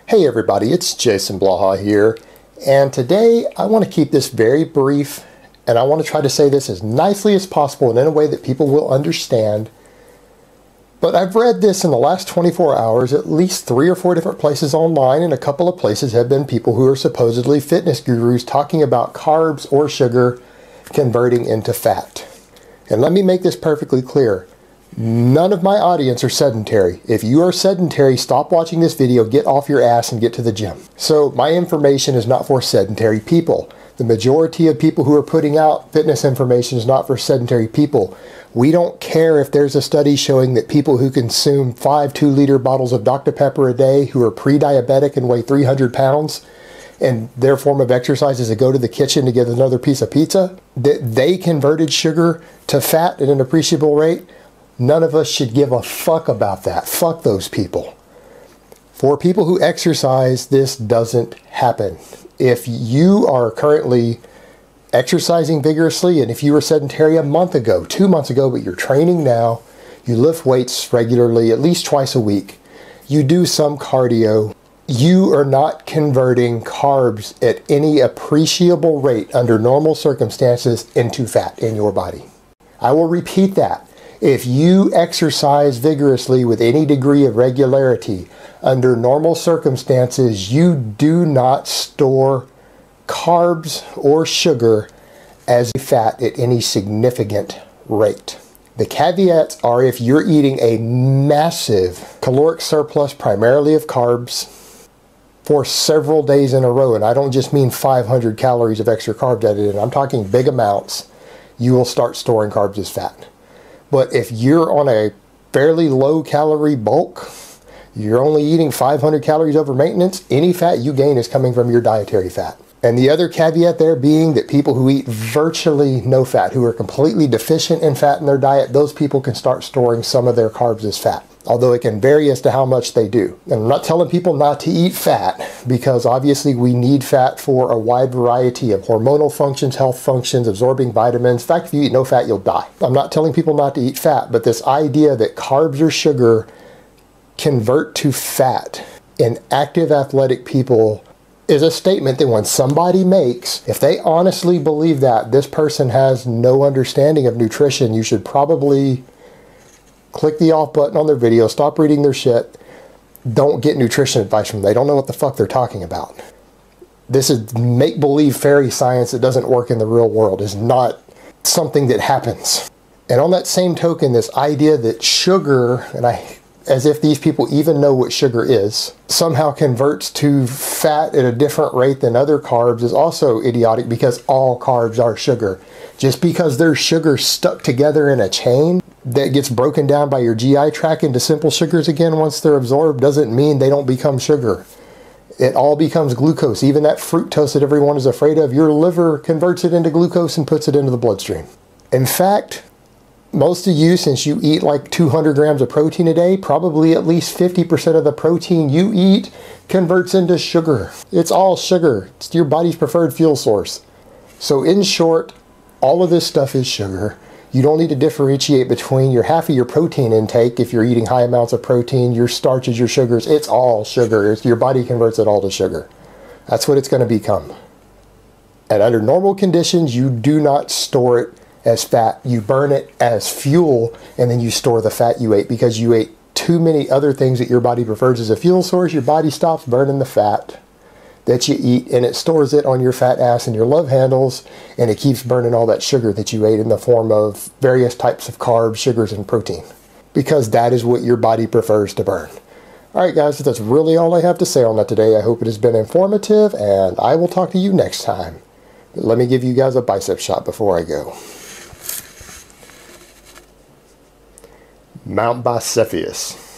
Hey everybody, it's Jason Blaha here, and today I want to keep this very brief, and I want to try to say this as nicely as possible and in a way that people will understand. But I've read this in the last 24 hours, at least 3 or 4 different places online, and a couple of places have been people who are supposedly fitness gurus talking about carbs or sugar converting into fat. And let me make this perfectly clear. None of my audience are sedentary. If you are sedentary, stop watching this video, get off your ass and get to the gym. So my information is not for sedentary people. The majority of people who are putting out fitness information is not for sedentary people. We don't care if there's a study showing that people who consume 5 2-liter bottles of Dr. Pepper a day, who are pre-diabetic and weigh 300 pounds, and their form of exercise is to go to the kitchen to get another piece of pizza, that they converted sugar to fat at an appreciable rate. None of us should give a fuck about that. Fuck those people. For people who exercise, this doesn't happen. If you are currently exercising vigorously, and if you were sedentary a month ago, 2 months ago, but you're training now, you lift weights regularly, at least twice a week, you do some cardio, you are not converting carbs at any appreciable rate under normal circumstances into fat in your body. I will repeat that. If you exercise vigorously with any degree of regularity under normal circumstances, you do not store carbs or sugar as fat at any significant rate. The caveats are if you're eating a massive caloric surplus, primarily of carbs, for several days in a row, and I don't just mean 500 calories of extra carbs added in, I'm talking big amounts, you will start storing carbs as fat. But if you're on a fairly low calorie bulk, you're only eating 500 calories over maintenance, any fat you gain is coming from your dietary fat. And the other caveat there being that people who eat virtually no fat, who are completely deficient in fat in their diet, those people can start storing some of their carbs as fat. Although it can vary as to how much they do. And I'm not telling people not to eat fat, because obviously we need fat for a wide variety of hormonal functions, health functions, absorbing vitamins. In fact, if you eat no fat, you'll die. I'm not telling people not to eat fat, but this idea that carbs or sugar convert to fat in active athletic people is a statement that when somebody makes, if they honestly believe that, this person has no understanding of nutrition, you should probably click the off button on their video, stop reading their shit. Don't get nutrition advice from them. They don't know what the fuck they're talking about. This is make-believe fairy science that doesn't work in the real world. It's not something that happens. And on that same token, this idea that sugar, and as if these people even know what sugar is, somehow converts to fat at a different rate than other carbs is also idiotic, because all carbs are sugar. Just because there's sugar stuck together in a chain that gets broken down by your GI tract into simple sugars again once they're absorbed doesn't mean they don't become sugar. It all becomes glucose. Even that fructose that everyone is afraid of, your liver converts it into glucose and puts it into the bloodstream. In fact, most of you, since you eat like 200 grams of protein a day, probably at least 50% of the protein you eat converts into sugar. It's all sugar. It's your body's preferred fuel source. So in short, all of this stuff is sugar. You don't need to differentiate between your half of your protein intake if you're eating high amounts of protein, your starches, your sugars. It's all sugar. Your body converts it all to sugar. That's what it's going to become. And under normal conditions, you do not store it as fat. You burn it as fuel, and then you store the fat you ate, because you ate too many other things that your body prefers as a fuel source. Your body stops burning the fat that you eat, and it stores it on your fat ass and your love handles, and it keeps burning all that sugar that you ate in the form of various types of carbs, sugars, and protein, because that is what your body prefers to burn. Alright guys, that's really all I have to say on that today. I hope it has been informative, and I will talk to you next time. But let me give you guys a bicep shot before I go. Mount Bicephalus.